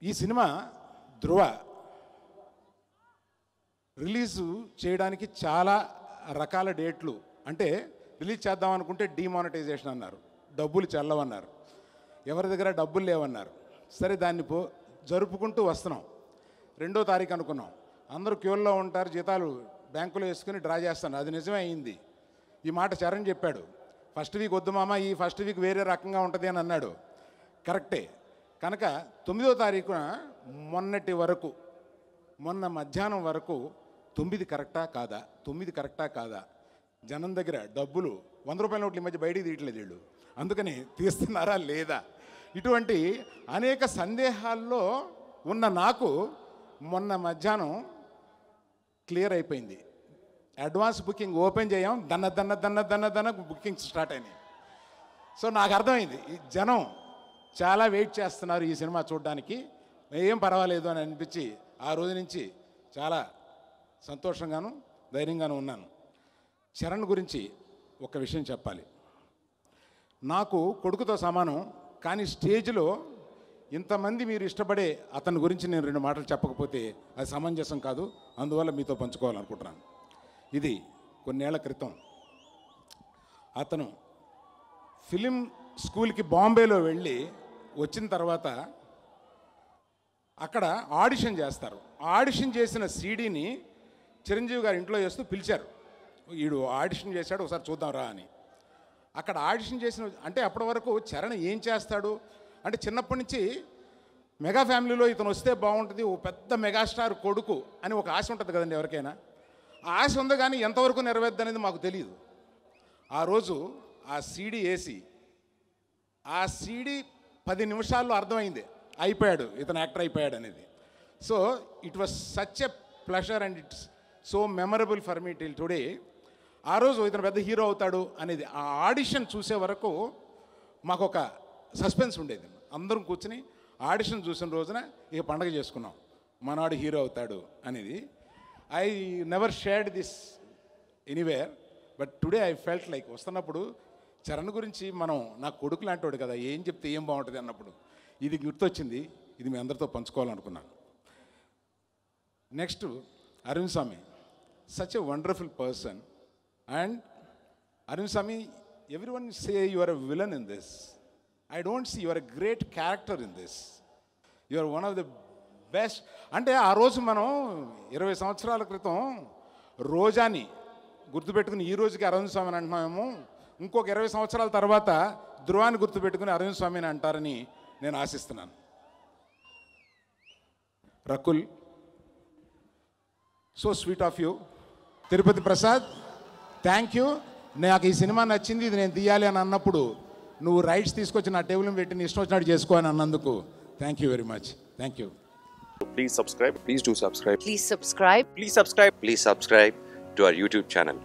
ఈ సినిమా ధృవ రిలీజు చేయడానికి చాలా రకాల డేట్లు, అంటే రిలీజ్ చేద్దాం అనుకుంటే డిమానిటైజేషన్ అన్నారు, డబ్బులు చెల్లవన్నారు, ఎవరి దగ్గర డబ్బులు లేవన్నారు. సరే దాన్ని జరుపుకుంటూ వస్తున్నాం. 2వ తారీఖు అనుకున్నాం, అందరూ క్యూల్లో ఉంటారు, జీతాలు బ్యాంకులో వేసుకుని డ్రా చేస్తాను. అది నిజమే అయింది. ఈ మాట చరణ్ చెప్పాడు, ఫస్ట్ వీక్ వద్దు మామ, ఈ ఫస్ట్ వీక్ వేరే రకంగా ఉంటుంది అని అన్నాడు. కరెక్టే. కనుక 9వ తారీఖున మొన్న మధ్యాహ్నం వరకు 9 కరెక్టా కాదా, జనం దగ్గర డబ్బులు 100 రూపాయల నోట్లు ఈ మధ్య బయటికి తీయట్లేదు వీళ్ళు, అందుకని తీస్తున్నారా లేదా, ఇటువంటి అనేక సందేహాల్లో ఉన్న నాకు మొన్న మధ్యాహ్నం క్లియర్ అయిపోయింది. అడ్వాన్స్ బుకింగ్ ఓపెన్ చేయం, దన్న బుకింగ్స్ స్టార్ట్ అయినాయి. సో నాకు అర్థమైంది, ఈ జనం చాలా వెయిట్ చేస్తున్నారు ఈ సినిమా చూడడానికి, ఏం పర్వాలేదు అని అనిపించి ఆ రోజు నుంచి చాలా సంతోషంగాను ధైర్యంగాను ఉన్నాను. చరణ్ గురించి ఒక విషయం చెప్పాలి. నాకు కొడుకుతో సమానం, కానీ స్టేజ్లో ఇంతమంది మీరు ఇష్టపడే అతని గురించి నేను 2 మాటలు చెప్పకపోతే అది సమంజసం కాదు. అందువల్ల మీతో పంచుకోవాలనుకుంటున్నాను. ఇది కొన్నేళ్ల క్రితం అతను ఫిలిం స్కూల్కి బాంబేలో వెళ్ళి వచ్చిన తర్వాత అక్కడ ఆడిషన్ చేస్తారు. ఆడిషన్ చేసిన సీడీని చిరంజీవి గారి ఇంట్లో చేస్తూ పిలిచారు, వీడు ఆడిషన్ చేశాడు ఒకసారి చూద్దాం రా అని. అక్కడ ఆడిషన్ చేసిన, అంటే అప్పటి వరకు చరణ్ ఏం చేస్తాడు అంటే చిన్నప్పటి నుంచి మెగా ఫ్యామిలీలో ఇతను వస్తే బాగుంటుంది, ఓ పెద్ద మెగాస్టార్ కొడుకు అని ఒక ఆశ ఉంటుంది కదండి ఎవరికైనా. ఆ ఆశ ఉంది, కానీ ఎంతవరకు నెరవేర్దు అనేది మాకు తెలియదు. ఆ రోజు ఆ సీడీ వేసి ఆ సీడీ 10 నిమిషాల్లో అర్థమైంది, అయిపోయాడు ఇతను యాక్టర్ అయిపోయాడు అనేది. So it was such a pleasure and it's so memorable for me till today. ఆ రోజు ఇతను పెద్ద హీరో అవుతాడు అనేది ఆ ఆడిషన్ చూసే వరకు మాకు ఒక సస్పెన్స్ ఉండేది. అందరం కూర్చుని ఆడిషన్ చూసిన రోజున ఇక పండగ చేసుకున్నాం, మనవాడు హీరో అవుతాడు అనేది. I never shared this anywhere, but today I felt like వస్తున్నప్పుడు చరణ్ గురించి మనం నా కొడుకు లాంటివాడు కదా, ఏం చెప్తే ఏం బాగుంటుంది అన్నప్పుడు ఇది గుర్తొచ్చింది. ఇది మీ అందరితో పంచుకోవాలనుకున్నాను. Next Aravind Swamy, such a wonderful person. And Aravind Swamy, everyone say you are a villain in this. I don't see, you are a great character in this. You are one of the best. అంటే ఆ రోజు మనం 20 సంవత్సరాల క్రితం రోజాని గుర్తుపెట్టుకుని ఈ రోజుకి అరవింద్ స్వామిని అంటున్నామేమో, ఇంకొక 20 సంవత్సరాల తర్వాత ధృవాన్ని గుర్తుపెట్టుకుని అరవింద్ స్వామిని అంటారని నేను ఆశిస్తున్నాను. Rakul, so sweet of you. Tirupati Prasad, thank you. నాకు ఈ సినిమా నచ్చింది, ఇది నేను తీయాలి అని అన్నప్పుడు నువ్వు రైట్స్ తీసుకొచ్చి నా టేబుల్ పెట్టి నీ ఇష్టం వచ్చినట్టు చేసుకో అని అన్నందుకు thank you very much. Thank you. Please subscribe. Please do subscribe. Please subscribe. Please subscribe. Please subscribe to our YouTube channel.